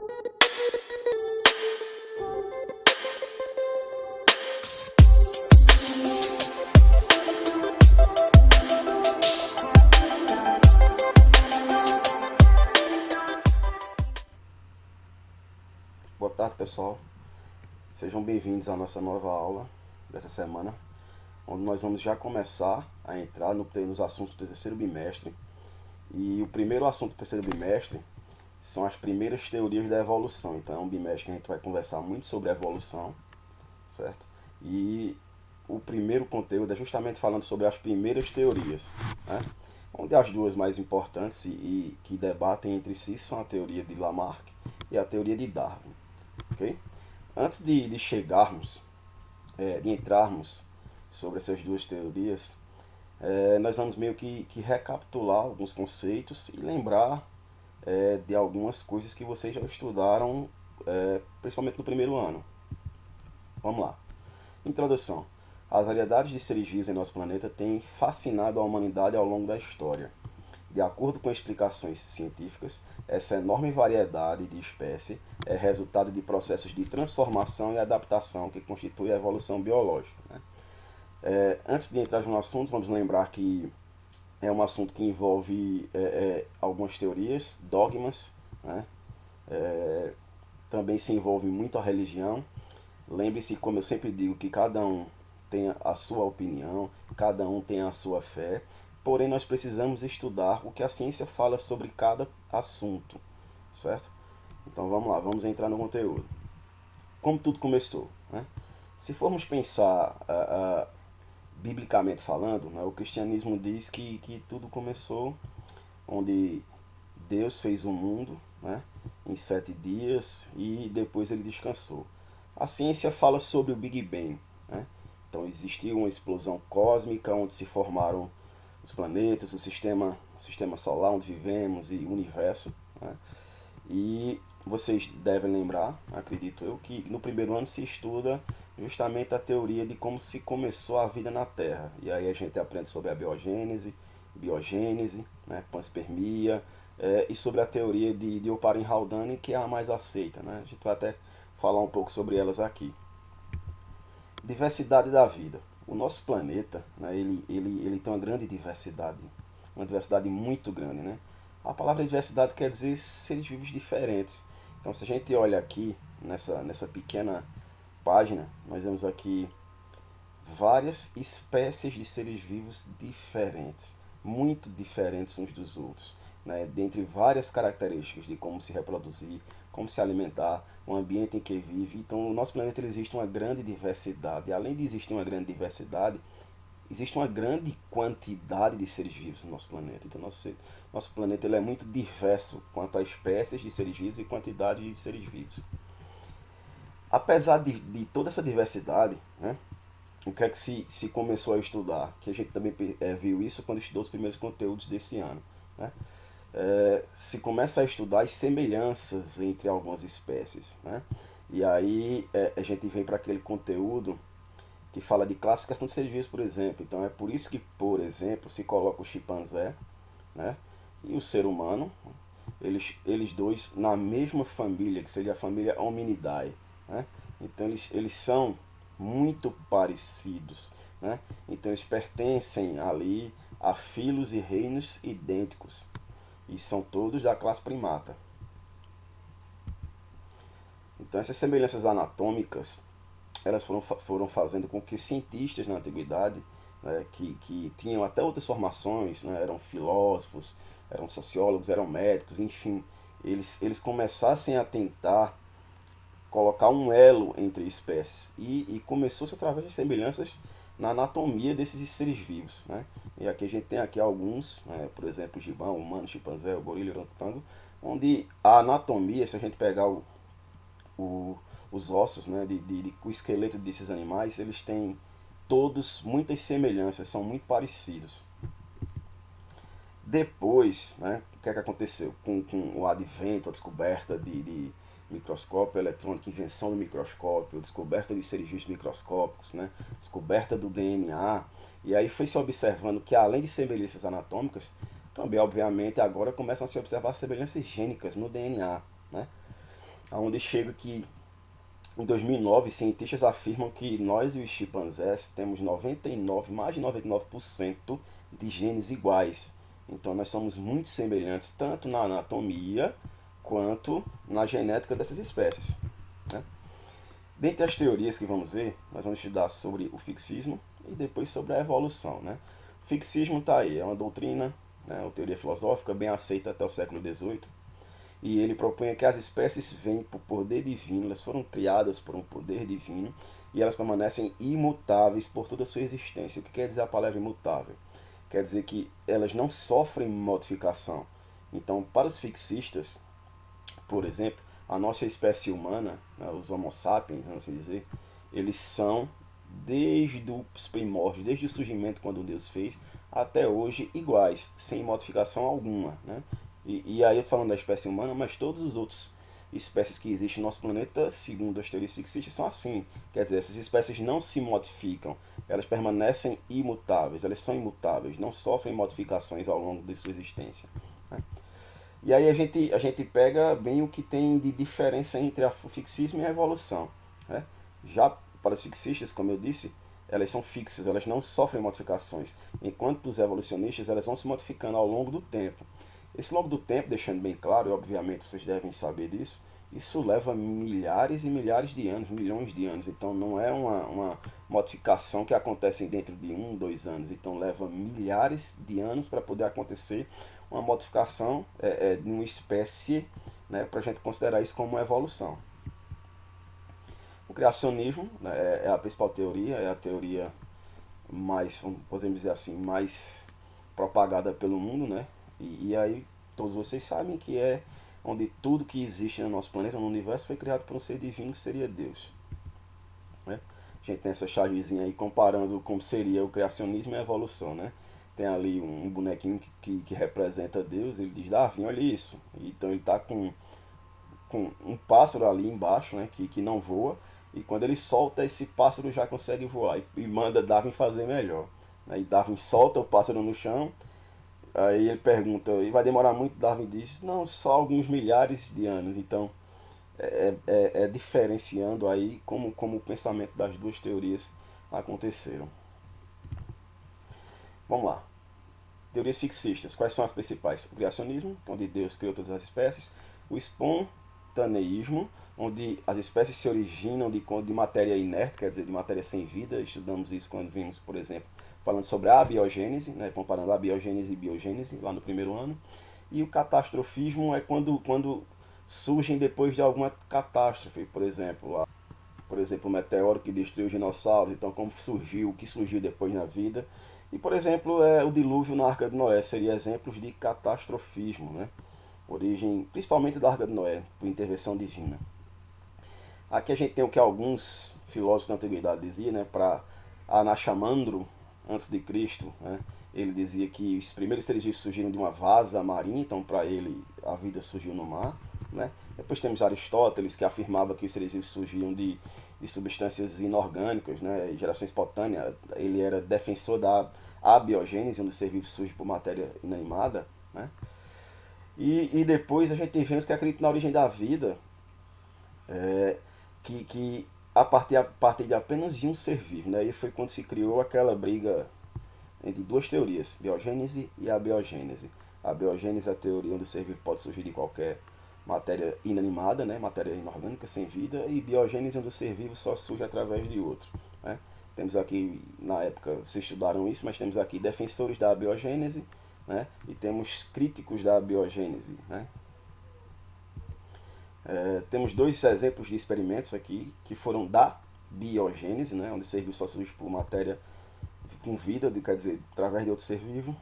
Boa tarde, pessoal. Sejam bem-vindos à nossa nova aula dessa semana, onde nós vamos já começar a entrar nos assuntos do terceiro bimestre. E o primeiro assunto do terceiro bimestre são as primeiras teorias da evolução. Então é um bimestre que a gente vai conversar muito sobre evolução, certo? E o primeiro conteúdo é justamente falando sobre as primeiras teorias, né? Onde as duas mais importantes e que debatem entre si são a teoria de Lamarck e a teoria de Darwin. Okay? Antes de chegarmos, de entrarmos sobre essas duas teorias, nós vamos meio que recapitular alguns conceitos e lembrar de algumas coisas que vocês já estudaram, principalmente no primeiro ano. Vamos lá. Introdução. As variedades de seres vivos em nosso planeta têm fascinado a humanidade ao longo da história. De acordo com explicações científicas, essa enorme variedade de espécies é resultado de processos de transformação e adaptação que constituem a evolução biológica, né? Antes de entrar no assunto, vamos lembrar que é um assunto que envolve algumas teorias, dogmas, né? Também se envolve muito a religião. Lembre-se, como eu sempre digo, que cada um tem a sua opinião, cada um tem a sua fé, porém nós precisamos estudar o que a ciência fala sobre cada assunto, certo? Então vamos lá, vamos entrar no conteúdo. Como tudo começou, né? Se formos pensar biblicamente falando, né, o cristianismo diz que tudo começou onde Deus fez o mundo, né, em 7 dias e depois ele descansou. A ciência fala sobre o Big Bang, né? Então existiu uma explosão cósmica onde se formaram os planetas, o sistema solar onde vivemos e o universo, né? E vocês devem lembrar, acredito eu, que no primeiro ano se estuda justamente a teoria de como se começou a vida na Terra. E aí a gente aprende sobre a biogênese, né, panspermia, e sobre a teoria de Oparin-Haldane, que é a mais aceita, né? A gente vai até falar um pouco sobre elas aqui. Diversidade da vida. O nosso planeta, né, ele tem uma diversidade muito grande, né? A palavra diversidade quer dizer seres vivos diferentes. Então, se a gente olha aqui nessa pequena página, nós vemos aqui várias espécies de seres vivos diferentes, muito diferentes uns dos outros, né? Dentre várias características de como se reproduzir, como se alimentar, o ambiente em que vive. Então, no nosso planeta existe uma grande diversidade. E além de existir uma grande diversidade, existe uma grande quantidade de seres vivos no nosso planeta. Então, nosso planeta ele é muito diverso quanto a espécies de seres vivos e quantidade de seres vivos. Apesar de toda essa diversidade, né, o que é que se começou a estudar? Que a gente também viu isso quando estudou os primeiros conteúdos desse ano, né? Se começa a estudar as semelhanças entre algumas espécies, né? E aí a gente vem para aquele conteúdo que fala de classificação de seres vivos, por exemplo. Então é por isso que, por exemplo, se coloca o chimpanzé, né, e o ser humano, eles dois na mesma família, que seria a família Hominidae, né? Então eles são muito parecidos, né? Então eles pertencem ali a filos e reinos idênticos e são todos da classe primata. Então essas semelhanças anatômicas elas foram fazendo com que cientistas na antiguidade, né, que tinham até outras formações, né, eram filósofos, eram sociólogos, eram médicos, enfim, eles começassem a tentar colocar um elo entre espécies e começou-se através de semelhanças na anatomia desses seres vivos, né? E aqui a gente tem aqui alguns, né, por exemplo, o gibão, o humano, o chimpanzé, o gorila, o orangotango, onde a anatomia, se a gente pegar o, os ossos, né, o esqueleto desses animais, eles têm todos muitas semelhanças, são muito parecidos. Depois, né, o que é que aconteceu? Com o advento, a descoberta de microscópio eletrônico, invenção do microscópio, descoberta de seres vivos microscópicos, né, descoberta do DNA, e aí foi se observando que além de semelhanças anatômicas, também obviamente agora começam a se observar semelhanças gênicas no DNA, né? onde chega que em 2009 cientistas afirmam que nós e os chimpanzés temos 99, mais de 99% de genes iguais. Então nós somos muito semelhantes tanto na anatomia quanto na genética dessas espécies, né? Dentre as teorias que vamos ver, nós vamos estudar sobre o fixismo e depois sobre a evolução, né? O fixismo está aí, é uma doutrina, né, uma teoria filosófica bem aceita até o século XVIII, e ele propõe que as espécies vêm por poder divino, elas foram criadas por um poder divino e elas permanecem imutáveis por toda a sua existência. O que quer dizer a palavra imutável? Quer dizer que elas não sofrem modificação. Então, para os fixistas, por exemplo, a nossa espécie humana, né, os Homo sapiens, vamos assim dizer, eles são, desde os primórdios, desde o surgimento quando Deus fez, até hoje iguais, sem modificação alguma, né? E aí eu estou falando da espécie humana, mas todos os outros espécies que existem no nosso planeta, segundo as teorias fixistas, são assim. Quer dizer, essas espécies não se modificam, elas permanecem imutáveis, elas são imutáveis, não sofrem modificações ao longo de sua existência, né? E aí a gente pega bem o que tem de diferença entre o fixismo e a evolução, né? Já para os fixistas, como eu disse, elas são fixas, elas não sofrem modificações, enquanto para os evolucionistas elas vão se modificando ao longo do tempo. Esse longo do tempo, deixando bem claro, e obviamente vocês devem saber disso, isso leva milhares e milhares de anos, milhões de anos. Então não é uma modificação que acontece dentro de 1, 2 anos. Então leva milhares de anos para poder acontecer uma modificação de uma espécie, né, para a gente considerar isso como uma evolução. O criacionismo, né, é a principal teoria, é a teoria mais, podemos dizer assim, mais propagada pelo mundo, né? E aí todos vocês sabem que é onde tudo que existe no nosso planeta, no universo, foi criado por um ser divino que seria Deus, né? A gente tem essa chavezinha aí comparando como seria o criacionismo e a evolução, né? Tem ali um bonequinho que representa Deus, ele diz, Darwin, olha isso. Então ele está com um pássaro ali embaixo, né, que não voa, e quando ele solta, esse pássaro já consegue voar, e manda Darwin fazer melhor, né? E Darwin solta o pássaro no chão. Aí ele pergunta, e vai demorar muito? Darwin diz, não, só alguns milhares de anos. Então, diferenciando aí como o pensamento das duas teorias aconteceram. Vamos lá. Teorias fixistas. Quais são as principais? O criacionismo, onde Deus criou todas as espécies. O espontaneísmo, onde as espécies se originam de matéria inerte, quer dizer, de matéria sem vida. Estudamos isso quando vimos, por exemplo, falando sobre a abiogênese, né, comparando a abiogênese e biogênese, lá no primeiro ano. E o catastrofismo é quando surgem depois de alguma catástrofe, por exemplo, o meteoro que destruiu os dinossauros, então como surgiu, o que surgiu depois na vida. E, por exemplo, o dilúvio na Arca de Noé seria exemplos de catastrofismo, né? Origem principalmente da Arca de Noé, por intervenção divina. Aqui a gente tem o que alguns filósofos da antiguidade diziam, né? Para Anaximandro, antes de Cristo, né? Ele dizia que os primeiros seres vivos surgiram de uma vasa marinha, então para ele a vida surgiu no mar, né? Depois temos Aristóteles, que afirmava que os seres vivos surgiam de substâncias inorgânicas, né? Geração espontânea. Ele era defensor da abiogênese, onde o ser vivo surge por matéria inanimada, né? E depois a gente tem Vênus que acredita na origem da vida, é, que a partir de apenas de um ser vivo, né? E foi quando se criou aquela briga entre duas teorias, biogênese e abiogênese. A biogênese é a teoria onde o ser vivo pode surgir de qualquer matéria inanimada, né? Matéria inorgânica, sem vida, e biogênese onde o ser vivo só surge através de outro, né? Temos aqui, na época, vocês estudaram isso, mas temos aqui defensores da biogênese, né? E temos críticos da biogênese, né? Temos dois exemplos de experimentos aqui que foram da biogênese, né? Onde o ser vivo só surge por matéria com vida, quer dizer, através de outro ser vivo.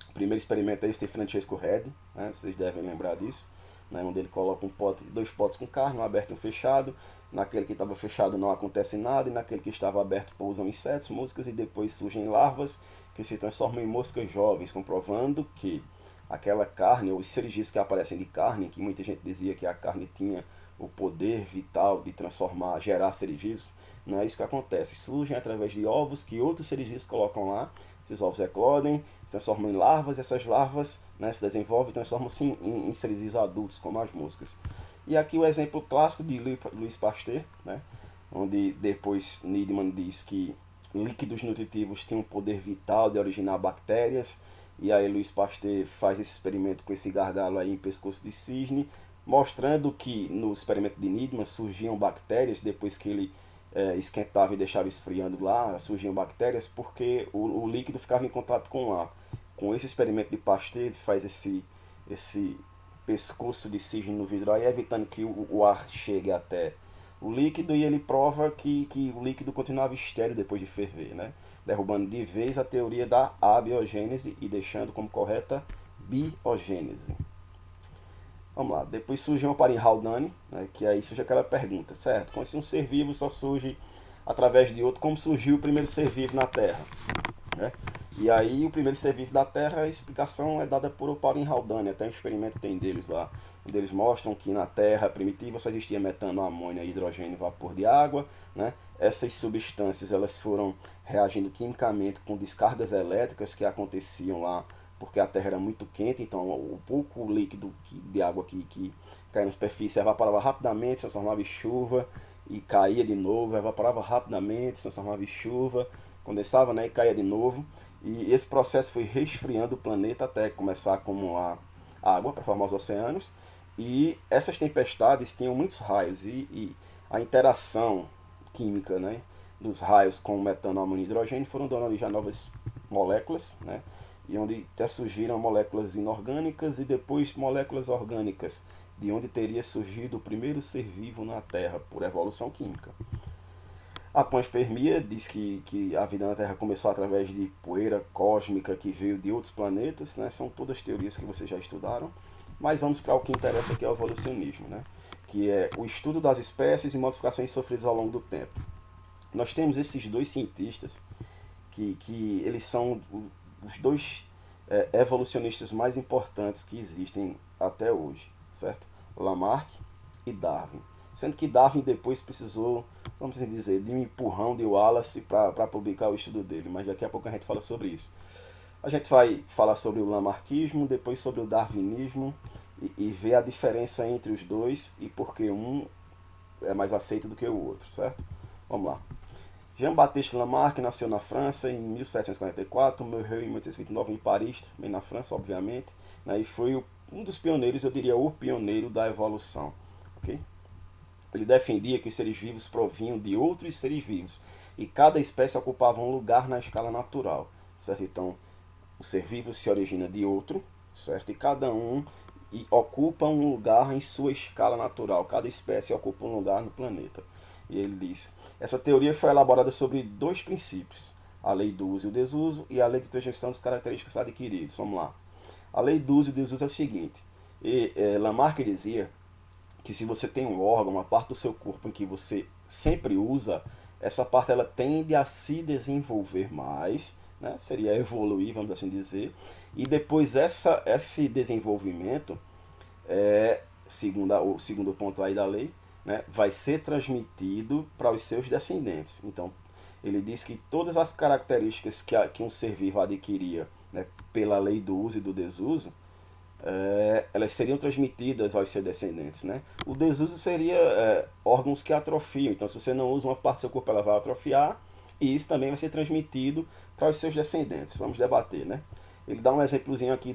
O primeiro experimento é esse de Francesco Redi, né? Vocês devem lembrar disso, né? Onde ele coloca dois potes com carne, um aberto e um fechado. Naquele que estava fechado não acontece nada, e naquele que estava aberto pousam insetos, moscas, e depois surgem larvas que se transformam em moscas jovens, comprovando que aquela carne, ou os seres vivos que aparecem de carne, que muita gente dizia que a carne tinha o poder vital de transformar, gerar seres vivos, não é isso que acontece. Surgem através de ovos que outros seres vivos colocam lá. Esses ovos eclodem, se transformam em larvas, e essas larvas, né, se desenvolvem e transformam-se em seres vivos adultos, como as moscas. E aqui o exemplo clássico de Louis Pasteur, né? Onde depois Needham diz que líquidos nutritivos têm um poder vital de originar bactérias, e aí Louis Pasteur faz esse experimento com esse gargalo aí em pescoço de cisne, mostrando que no experimento de Needham surgiam bactérias depois que ele esquentava e deixava esfriando lá, surgiam bactérias porque o líquido ficava em contato com o ar. Com esse experimento de Pasteur, ele faz esse pescoço de cisne no vidro aí, evitando que o ar chegue até o líquido, e ele prova que o líquido continuava estéril depois de ferver, né? Derrubando de vez a teoria da abiogênese e deixando como correta biogênese. Vamos lá, depois surgiu uma para Haldane, né, que aí surge aquela pergunta, certo? Como se um ser vivo só surge através de outro, como surgiu o primeiro ser vivo na Terra, né? E aí o primeiro ser vivo da Terra, a explicação é dada por Oparin Haldane, até um experimento tem deles lá, onde eles mostram que na Terra primitiva só existia metano, amônia, hidrogênio e vapor de água, né? Essas substâncias elas foram reagindo quimicamente com descargas elétricas que aconteciam lá, porque a Terra era muito quente, então o pouco líquido de água que caía na superfície evaporava rapidamente, se transformava em chuva e caía de novo, evaporava rapidamente, se transformava em chuva, condensava, né, e caía de novo. E esse processo foi resfriando o planeta até começar a acumular água para formar os oceanos. E essas tempestades tinham muitos raios e a interação química, né, dos raios com metano, amônio e hidrogênio foram dando origem a novas moléculas, né, e onde até surgiram moléculas inorgânicas e depois moléculas orgânicas, de onde teria surgido o primeiro ser vivo na Terra por evolução química. A panspermia diz que a vida na Terra começou através de poeira cósmica que veio de outros planetas, né? São todas teorias que vocês já estudaram. Mas vamos para o que interessa, que é o evolucionismo, né? Que é o estudo das espécies e modificações sofridas ao longo do tempo. Nós temos esses dois cientistas que eles são os dois evolucionistas mais importantes que existem até hoje, certo? Lamarck e Darwin. Sendo que Darwin depois precisou, vamos assim dizer, de um empurrão de Wallace para publicar o estudo dele, mas daqui a pouco a gente fala sobre isso. A gente vai falar sobre o lamarquismo, depois sobre o darwinismo e ver a diferença entre os dois e por que um é mais aceito do que o outro, certo? Vamos lá. Jean-Baptiste Lamarck nasceu na França em 1744, morreu em 1829 em Paris, também na França, obviamente, né, e foi um dos pioneiros, eu diria o pioneiro da evolução. Okay? Ele defendia que os seres vivos provinham de outros seres vivos e cada espécie ocupava um lugar na escala natural, certo? Então, o ser vivo se origina de outro, certo? E cada um ocupa um lugar em sua escala natural, cada espécie ocupa um lugar no planeta. E ele diz: essa teoria foi elaborada sobre dois princípios, a lei do uso e o desuso e a lei de transmissão das características adquiridas. Vamos lá. A lei do uso e desuso é o seguinte, Lamarck dizia que se você tem um órgão, uma parte do seu corpo em que você sempre usa, essa parte ela tende a se desenvolver mais, né? Seria evoluir, vamos assim dizer, e depois esse desenvolvimento, o segundo ponto aí da lei, né, vai ser transmitido para os seus descendentes. Então, ele diz que todas as características que um ser vivo adquiria, né, pela lei do uso e do desuso, elas seriam transmitidas aos seus descendentes, né? O desuso seria órgãos que atrofiam. Então, se você não usa uma parte do seu corpo, ela vai atrofiar e isso também vai ser transmitido para os seus descendentes. Vamos debater, né? Ele dá um exemplozinho aqui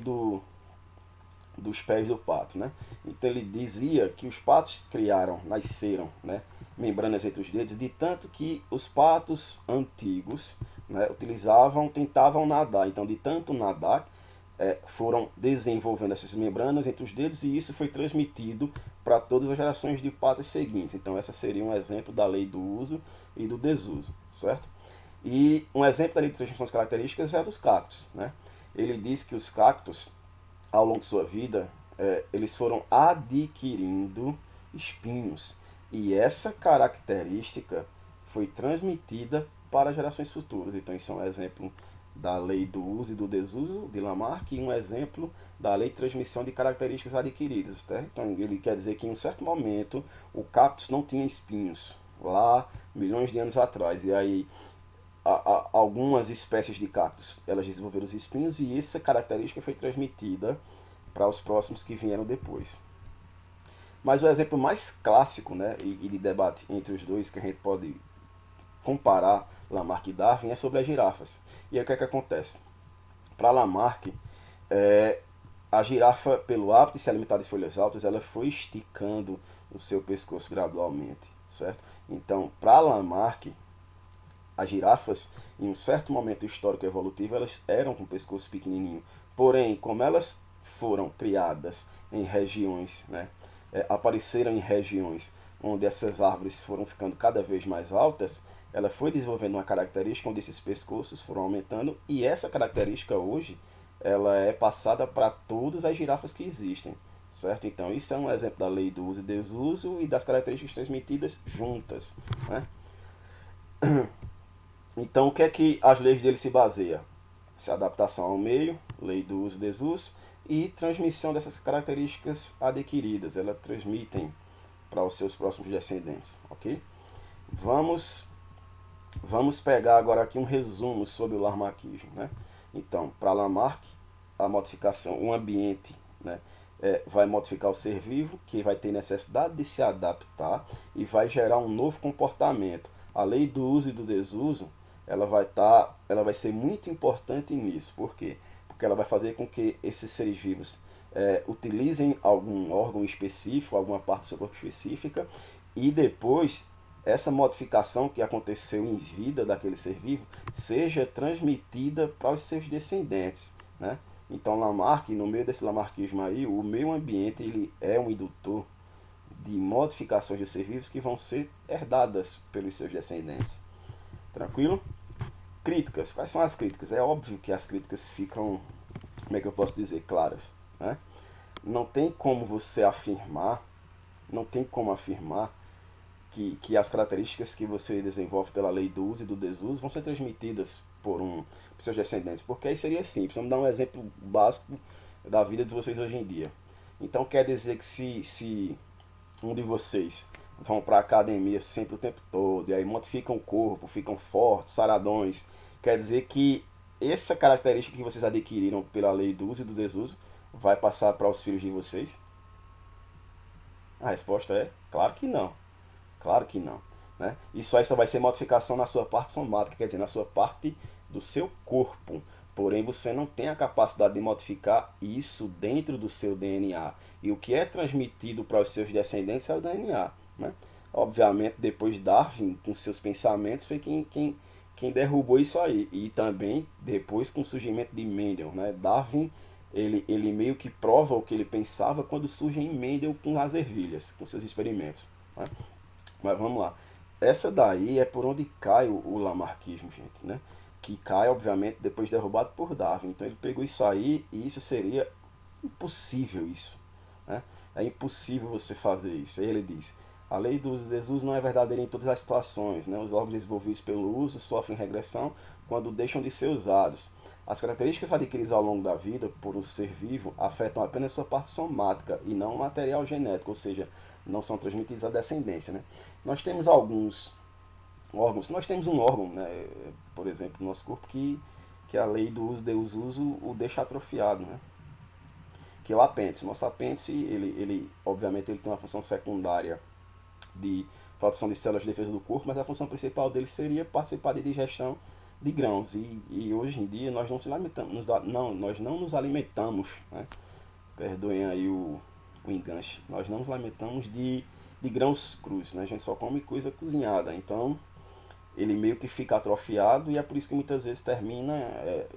dos pés do pato, né? Então ele dizia que os patos nasceram, né, membranas entre os dedos, de tanto que os patos antigos, né, tentavam nadar. Então, de tanto nadar, foram desenvolvendo essas membranas entre os dedos e isso foi transmitido para todas as gerações de patos seguintes. Então, essa seria um exemplo da lei do uso e do desuso, certo? E um exemplo da lei de transmissão das características é dos cactos, né? Ele diz que os cactos, ao longo de sua vida, eles foram adquirindo espinhos e essa característica foi transmitida para gerações futuras. Então, isso é um exemplo da lei do uso e do desuso de Lamarck e um exemplo da lei de transmissão de características adquiridas. Tá? Então, ele quer dizer que em um certo momento o cactus não tinha espinhos, lá milhões de anos atrás, e aí algumas espécies de cactos elas desenvolveram os espinhos e essa característica foi transmitida para os próximos que vieram depois. Mas o exemplo mais clássico, né, e de debate entre os dois que a gente pode comparar Lamarck e Darwin é sobre as girafas. E aí o que é que acontece? Para Lamarck, é, a girafa, pelo hábito de se alimentar de folhas altas, ela foi esticando o seu pescoço gradualmente, certo? Então, para Lamarck, as girafas, em um certo momento histórico evolutivo, elas eram com o pescoço pequenininho. Porém, como elas foram criadas em regiões, né, apareceram em regiões onde essas árvores foram ficando cada vez mais altas, ela foi desenvolvendo uma característica onde esses pescoços foram aumentando, e essa característica hoje ela é passada para todas as girafas que existem, certo? Então isso é um exemplo da lei do uso e desuso e das características transmitidas juntas, né? Então o que é que as leis dele se baseiam? Se adaptação ao meio, lei do uso e desuso, e transmissão dessas características adquiridas, elas transmitem para os seus próximos descendentes, ok? Vamos Vamos pegar agora aqui um resumo sobre o lamarckismo, né? Então, para Lamarck, a modificação, o ambiente, né, vai modificar o ser vivo, que vai ter necessidade de se adaptar e vai gerar um novo comportamento. A lei do uso e do desuso, ela vai ser muito importante nisso. Por quê? Porque ela vai fazer com que esses seres vivos utilizem algum órgão específico, alguma parte do seu corpo específica, e depois essa modificação que aconteceu em vida daquele ser vivo seja transmitida para os seus descendentes, né? Então Lamarck, no meio desse lamarckismo aí, o meio ambiente ele é um indutor de modificações de ser vivos que vão ser herdadas pelos seus descendentes. Tranquilo? Críticas. Quais são as críticas? É óbvio que as críticas ficam, como é que eu posso dizer, claras, né? Não tem como você afirmar, não tem como afirmar que as características que você desenvolve pela lei do uso e do desuso vão ser transmitidas por seus descendentes, porque aí seria simples. Vamos dar um exemplo básico da vida de vocês hoje em dia. Então quer dizer que se um de vocês vão para a academia sempre o tempo todo, e aí modificam o corpo, ficam fortes, saradões, quer dizer que essa característica que vocês adquiriram pela lei do uso e do desuso vai passar para os filhos de vocês? A resposta é claro que não. Claro que não. Né? Isso aí só vai ser modificação na sua parte somática, quer dizer, na sua parte do seu corpo. Porém, você não tem a capacidade de modificar isso dentro do seu DNA. E o que é transmitido para os seus descendentes é o DNA. Né? Obviamente, depois Darwin, com seus pensamentos, foi quem derrubou isso aí. E também depois com o surgimento de Mendel. Né? Darwin ele meio que prova o que ele pensava quando surge em Mendel com as ervilhas, com seus experimentos. Né? Mas vamos lá. Essa daí é por onde cai o lamarquismo, gente, né? Que cai, obviamente, depois derrubado por Darwin. Então ele pegou isso aí e isso seria impossível isso, né? É impossível você fazer isso. Aí ele diz, a lei do uso de Jesus não é verdadeira em todas as situações, né? Os órgãos desenvolvidos pelo uso sofrem regressão quando deixam de ser usados. As características adquiridas ao longo da vida por um ser vivo afetam apenas sua parte somática e não o material genético, ou seja, não são transmitidos à descendência, né? Nós temos alguns órgãos, nós temos um órgão, né, por exemplo, no nosso corpo que a lei do uso e desuso o deixa atrofiado, né? Que é o apêndice. Nosso apêndice, ele obviamente ele tem uma função secundária de produção de células de defesa do corpo, mas a função principal dele seria participar de digestão de grãos. E hoje em dia nós não, nós não nos alimentamos, né? Perdoem aí o enganche. Nós não nos alimentamos de grãos crus, né? A gente só come coisa cozinhada. Então ele meio que fica atrofiado e é por isso que muitas vezes termina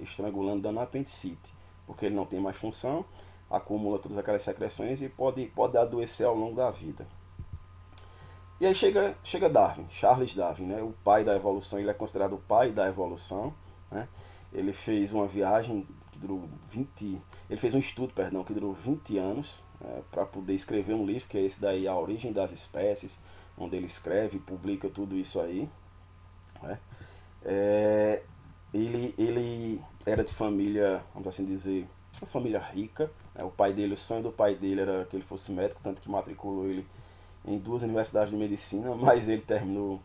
estrangulando, dando apendicite, porque ele não tem mais função, acumula todas aquelas secreções e pode adoecer ao longo da vida. E aí chega Darwin, Charles Darwin, né? O pai da evolução, ele é considerado o pai da evolução, né? Ele fez uma viagem que durou 20, ele fez um estudo, perdão, que durou 20 anos, para poder escrever um livro, que é esse daí, A Origem das Espécies, onde ele escreve e publica tudo isso aí, né? É, ele era de família, vamos assim dizer, uma família rica, né? O pai dele, o sonho do pai dele era que ele fosse médico, tanto que matriculou ele em duas universidades de medicina, mas ele terminou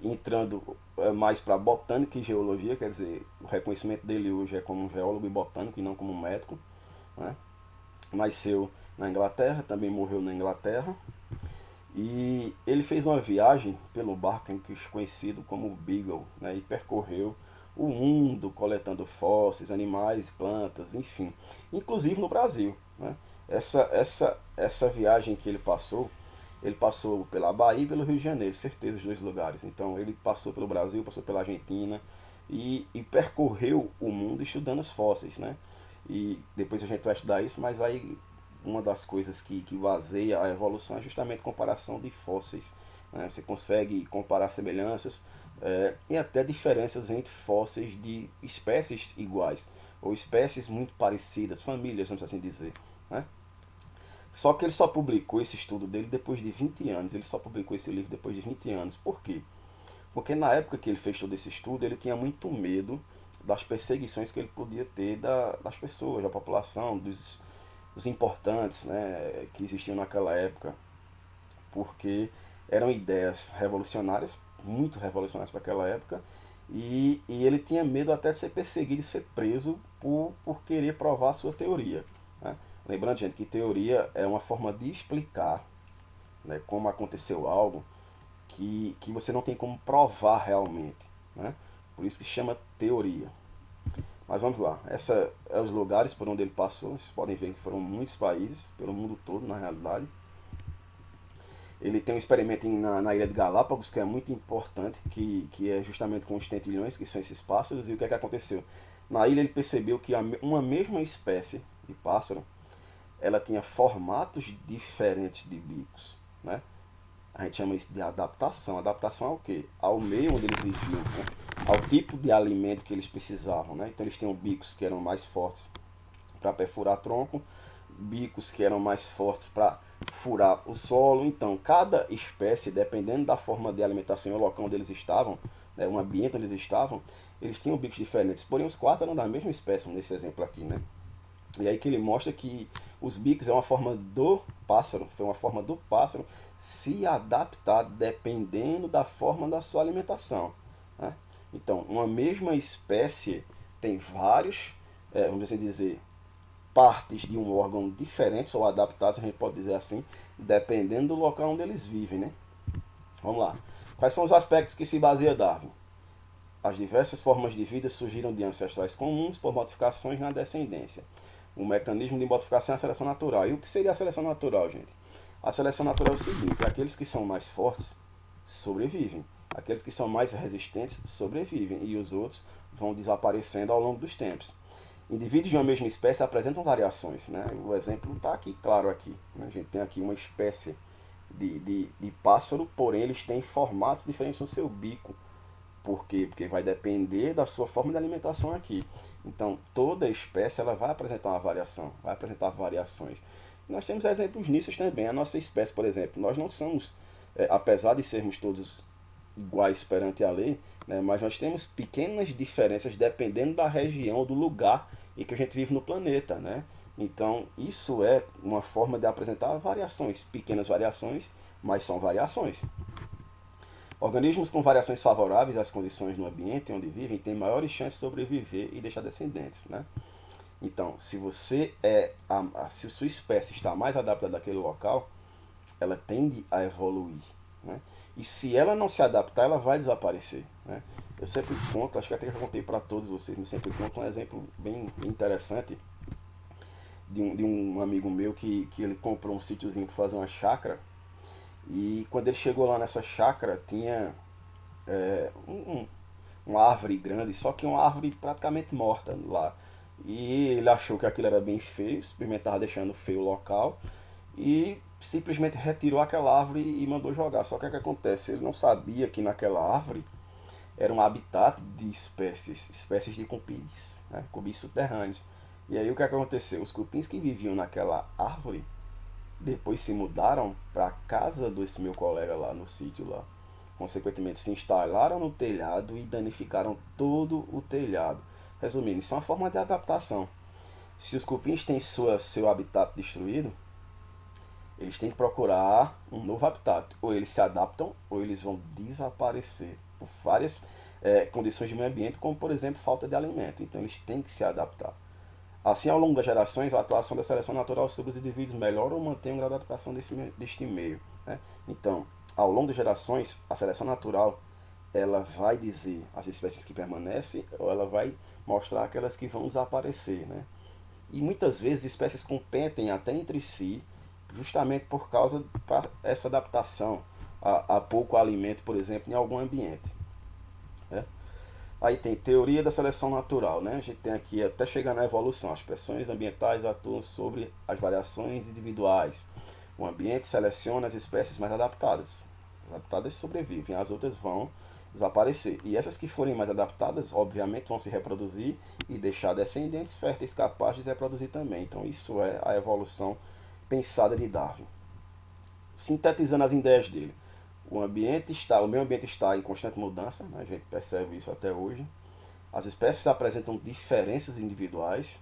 entrando mais para botânica e geologia, quer dizer, o reconhecimento dele hoje é como um geólogo e botânico e não como um médico, né? Nasceu na Inglaterra, também morreu na Inglaterra. E ele fez uma viagem pelo barco conhecido como Beagle, né, e percorreu o mundo coletando fósseis, animais, plantas, enfim, inclusive no Brasil. Né? Essa viagem que ele passou pela Bahia e pelo Rio de Janeiro, certeza, os dois lugares. Então ele passou pelo Brasil, passou pela Argentina e percorreu o mundo estudando os fósseis. Né? E depois a gente vai estudar isso, mas aí uma das coisas que baseia a evolução é justamente a comparação de fósseis. Né? Você consegue comparar semelhanças e até diferenças entre fósseis de espécies iguais ou espécies muito parecidas, famílias, vamos assim dizer. Né? Só que ele só publicou esse estudo dele depois de 20 anos. Ele só publicou esse livro depois de 20 anos. Por quê? Porque na época que ele fez todo esse estudo, ele tinha muito medo das perseguições que ele podia ter das pessoas, da população, dos importantes, né, que existiam naquela época, porque eram ideias revolucionárias, muito revolucionárias para aquela época, e ele tinha medo até de ser perseguido e ser preso por querer provar a sua teoria. Né? Lembrando, gente, que teoria é uma forma de explicar, né, como aconteceu algo que você não tem como provar realmente. Né? Por isso que chama teoria. Mas vamos lá, essa é os lugares por onde ele passou. Vocês podem ver que foram muitos países, pelo mundo todo na realidade. Ele tem um experimento na ilha de Galápagos, que é muito importante, que é justamente com os tentilhões, que são esses pássaros. E o que é que aconteceu? Na ilha ele percebeu que uma mesma espécie de pássaro, ela tinha formatos diferentes de bicos. Né? A gente chama isso de adaptação. Adaptação ao quê? Ao meio onde eles viviam, né? Ao tipo de alimento que eles precisavam. Né? Então eles tinham bicos que eram mais fortes para perfurar tronco, bicos que eram mais fortes para furar o solo. Então cada espécie, dependendo da forma de alimentação e o local onde eles estavam, né, o ambiente onde eles estavam, eles tinham bicos diferentes. Porém os quatro eram da mesma espécie, nesse exemplo aqui. Né? E aí que ele mostra que os bicos é uma forma do pássaro, foi uma forma do pássaro se adaptar dependendo da forma da sua alimentação. Né? Então, uma mesma espécie tem vários, vamos assim dizer, partes de um órgão diferentes ou adaptados, a gente pode dizer assim, dependendo do local onde eles vivem. Né? Vamos lá. Quais são os aspectos que se baseia Darwin? As diversas formas de vida surgiram de ancestrais comuns por modificações na descendência. O mecanismo de modificação é a seleção natural. E o que seria a seleção natural, gente? A seleção natural é o seguinte: aqueles que são mais fortes sobrevivem, aqueles que são mais resistentes sobrevivem e os outros vão desaparecendo ao longo dos tempos. Indivíduos de uma mesma espécie apresentam variações. Né? O exemplo está aqui, claro, aqui. A gente tem aqui uma espécie de pássaro, porém eles têm formatos diferentes no seu bico. Por quê? Porque vai depender da sua forma de alimentação aqui. Então, toda espécie ela vai apresentar uma variação, vai apresentar variações. Nós temos exemplos nisso também. A nossa espécie, por exemplo, nós não somos, apesar de sermos todos iguais perante a lei, né, mas nós temos pequenas diferenças dependendo da região, do lugar em que a gente vive no planeta. Né? Então, isso é uma forma de apresentar variações, pequenas variações, mas são variações. Organismos com variações favoráveis às condições no ambiente onde vivem têm maiores chances de sobreviver e deixar descendentes. Né? Então, se se sua espécie está mais adaptada àquele local, ela tende a evoluir. Né? E se ela não se adaptar, ela vai desaparecer. Né? Eu sempre conto, acho que até já contei para todos vocês, mas sempre conto um exemplo bem interessante de um amigo meu que ele comprou um sítiozinho para fazer uma chácara. E quando ele chegou lá nessa chácara, tinha uma árvore grande, só que uma árvore praticamente morta lá. E ele achou que aquilo era bem feio, simplesmente estava deixando feio o local e simplesmente retirou aquela árvore e mandou jogar. Só que o que acontece? Ele não sabia que naquela árvore era um habitat de espécies de cupins, né? Cupins subterrâneos. E aí o que aconteceu? Os cupins que viviam naquela árvore depois se mudaram para a casa desse meu colega lá no sítio lá. Consequentemente se instalaram no telhado e danificaram todo o telhado. Resumindo, isso é uma forma de adaptação. Se os cupins têm seu habitat destruído, eles têm que procurar um novo habitat. Ou eles se adaptam, ou eles vão desaparecer por várias condições de meio ambiente, como por exemplo falta de alimento. Então eles têm que se adaptar. Assim, ao longo das gerações, a atuação da seleção natural sobre os indivíduos melhora ou mantém um grau de adaptação deste meio. Né? Então, ao longo das gerações, a seleção natural ela vai dizer as espécies que permanecem ou ela vai mostrar aquelas que vão desaparecer. Né? E muitas vezes espécies competem até entre si justamente por causa essa adaptação a pouco alimento, por exemplo, em algum ambiente. Né? Aí tem teoria da seleção natural, né? A gente tem aqui até chegar na evolução. As pressões ambientais atuam sobre as variações individuais. O ambiente seleciona as espécies mais adaptadas. As adaptadas sobrevivem, as outras vão desaparecer. E essas que forem mais adaptadas, obviamente, vão se reproduzir e deixar descendentes férteis capazes de se reproduzir também. Então isso é a evolução pensada de Darwin. Sintetizando as ideias dele. O meio ambiente está em constante mudança, né? A gente percebe isso até hoje. As espécies apresentam diferenças individuais,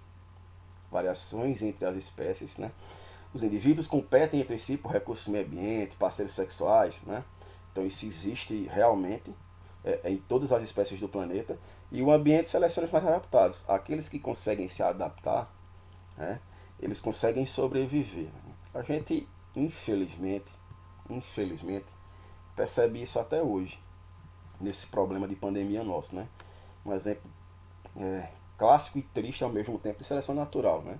variações entre as espécies, né? Os indivíduos competem entre si por recursos do meio ambiente, parceiros sexuais, né? Então isso existe realmente em todas as espécies do planeta. E o ambiente seleciona os mais adaptados. Aqueles que conseguem se adaptar, né? Eles conseguem sobreviver. A gente, infelizmente, percebe isso até hoje, nesse problema de pandemia nosso, né? Um exemplo clássico e triste ao mesmo tempo de seleção natural, né?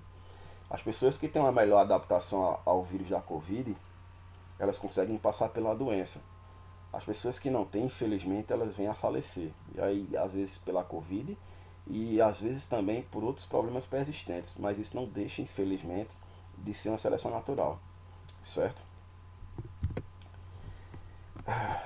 As pessoas que têm uma melhor adaptação ao vírus da Covid, elas conseguem passar pela doença. As pessoas que não têm, infelizmente, elas vêm a falecer. E aí, às vezes pela Covid e às vezes também por outros problemas persistentes. Mas isso não deixa, infelizmente, de ser uma seleção natural, certo?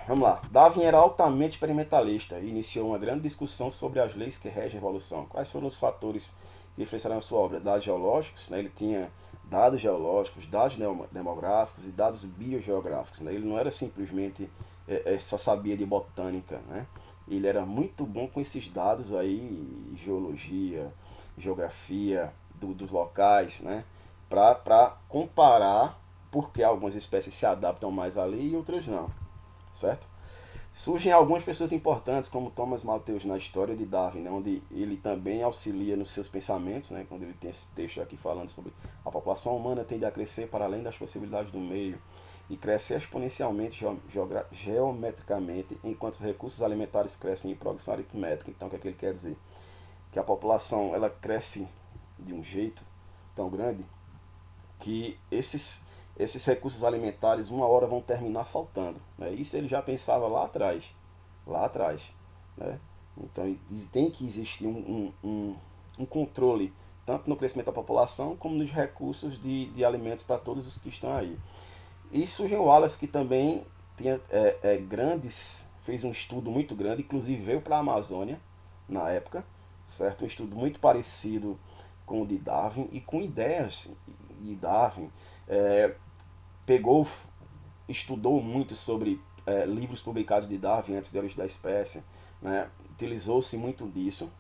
Vamos lá. Darwin era altamente experimentalista e iniciou uma grande discussão sobre as leis que regem a evolução. Quais foram os fatores que influenciaram a sua obra? Dados geológicos, né? Ele tinha dados geológicos, dados demográficos e dados biogeográficos. Né? Ele não era simplesmente só sabia de botânica, né? Ele era muito bom com esses dados aí, geologia, geografia dos locais, né? Para comparar porque algumas espécies se adaptam mais ali e outras não, certo? Surgem algumas pessoas importantes, como Thomas Malthus na História de Darwin, né, onde ele também auxilia nos seus pensamentos, né, quando ele tem esse texto aqui falando sobre a população humana tende a crescer para além das possibilidades do meio e cresce exponencialmente geometricamente, enquanto os recursos alimentares crescem em progressão aritmética. Então, o que é que ele quer dizer? Que a população ela cresce de um jeito tão grande que esses recursos alimentares uma hora vão terminar faltando. Né? Isso ele já pensava lá atrás. Né? Então tem que existir um controle tanto no crescimento da população como nos recursos de alimentos para todos os que estão aí. E surgiu o Wallace que também tinha fez um estudo muito grande, inclusive veio para a Amazônia na época, certo? Um estudo muito parecido com o de Darwin e com ideias de Darwin. Pegou, estudou muito sobre livros publicados de Darwin antes de Origem da Espécie, né? Utilizou-se muito disso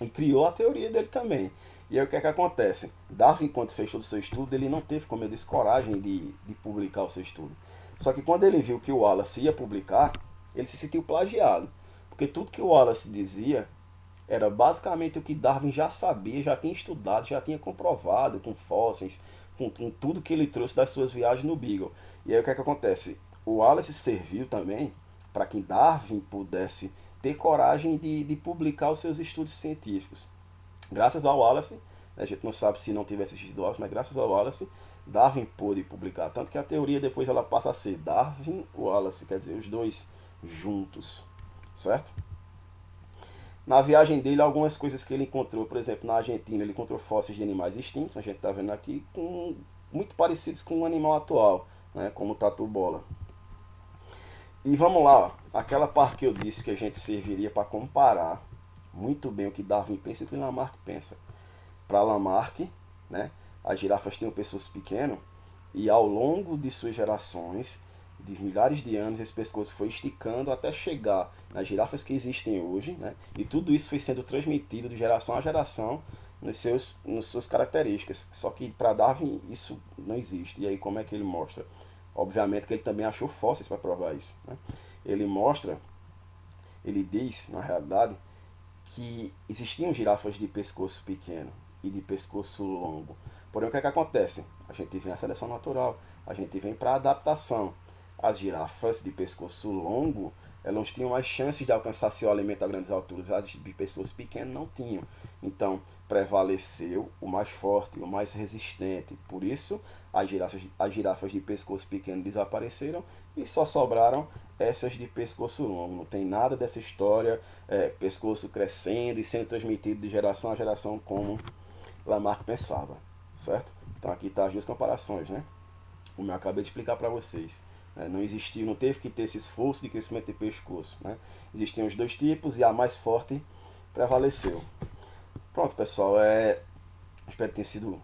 e criou a teoria dele também. E aí o que é que acontece? Darwin, quando fez todo o seu estudo, ele não teve, como eu disse, coragem de publicar o seu estudo. Só que quando ele viu que o Wallace ia publicar, ele se sentiu plagiado. Porque tudo que o Wallace dizia era basicamente o que Darwin já sabia, já tinha estudado, já tinha comprovado com fósseis, com tudo que ele trouxe das suas viagens no Beagle. E aí o que é que acontece? O Wallace serviu também para que Darwin pudesse ter coragem de publicar os seus estudos científicos. Graças ao Wallace, a gente não sabe se não tivesse existido Wallace, mas graças ao Wallace, Darwin pôde publicar. Tanto que a teoria depois ela passa a ser Darwin-Wallace, quer dizer, os dois juntos, certo? Na viagem dele, algumas coisas que ele encontrou, por exemplo, na Argentina, ele encontrou fósseis de animais extintos, a gente está vendo aqui, muito parecidos com o animal atual, né, como o tatu-bola. E vamos lá, ó, aquela parte que eu disse que a gente serviria para comparar muito bem o que Darwin pensa e o que Lamarck pensa. Para Lamarck, né, as girafas tinham pescoço pequeno e ao longo de suas gerações, de milhares de anos, esse pescoço foi esticando até chegar nas girafas que existem hoje, né? E tudo isso foi sendo transmitido de geração a geração nas suas características. Só que para Darwin isso não existe. E aí como é que ele mostra? Obviamente que ele também achou fósseis para provar isso. Né? Ele diz, na realidade, que existiam girafas de pescoço pequeno. e de pescoço longo. Porém, o que é que acontece? A gente vem a seleção natural, a gente vem para adaptação. As girafas de pescoço longo, elas tinham mais chances de alcançar seu alimento a grandes alturas. As de pessoas pequenas não tinham. Então, prevaleceu o mais forte, o mais resistente. Por isso, as girafas de pescoço pequeno desapareceram e só sobraram essas de pescoço longo. Não tem nada dessa história, pescoço crescendo e sendo transmitido de geração a geração como Lamarck pensava, certo? Então aqui está as duas comparações, né? Como eu acabei de explicar para vocês. Não existiu, não teve que ter esse esforço de crescimento de pescoço, né? Existiam os dois tipos e a mais forte prevaleceu. Pronto, pessoal, espero que tenha sido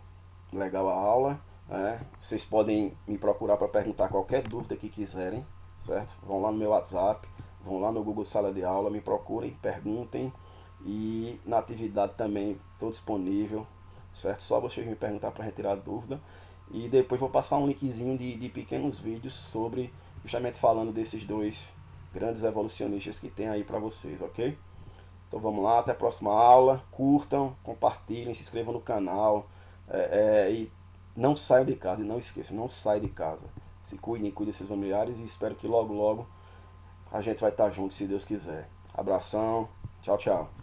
legal a aula. Vocês podem me procurar para perguntar qualquer dúvida que quiserem, certo? Vão lá no meu WhatsApp, vão lá no Google Sala de Aula, me procurem, perguntem. E na atividade também estou disponível, certo? Só vocês me perguntar para retirar a dúvida. E depois vou passar um linkzinho de pequenos vídeos sobre, justamente falando desses dois grandes evolucionistas que tem aí para vocês, ok? Então vamos lá, até a próxima aula. Curtam, compartilhem, se inscrevam no canal. E não saiam de casa, e não esqueçam, não saiam de casa. Se cuidem, cuidem dos seus familiares e espero que logo, logo a gente vai estar junto, se Deus quiser. Abração, tchau, tchau.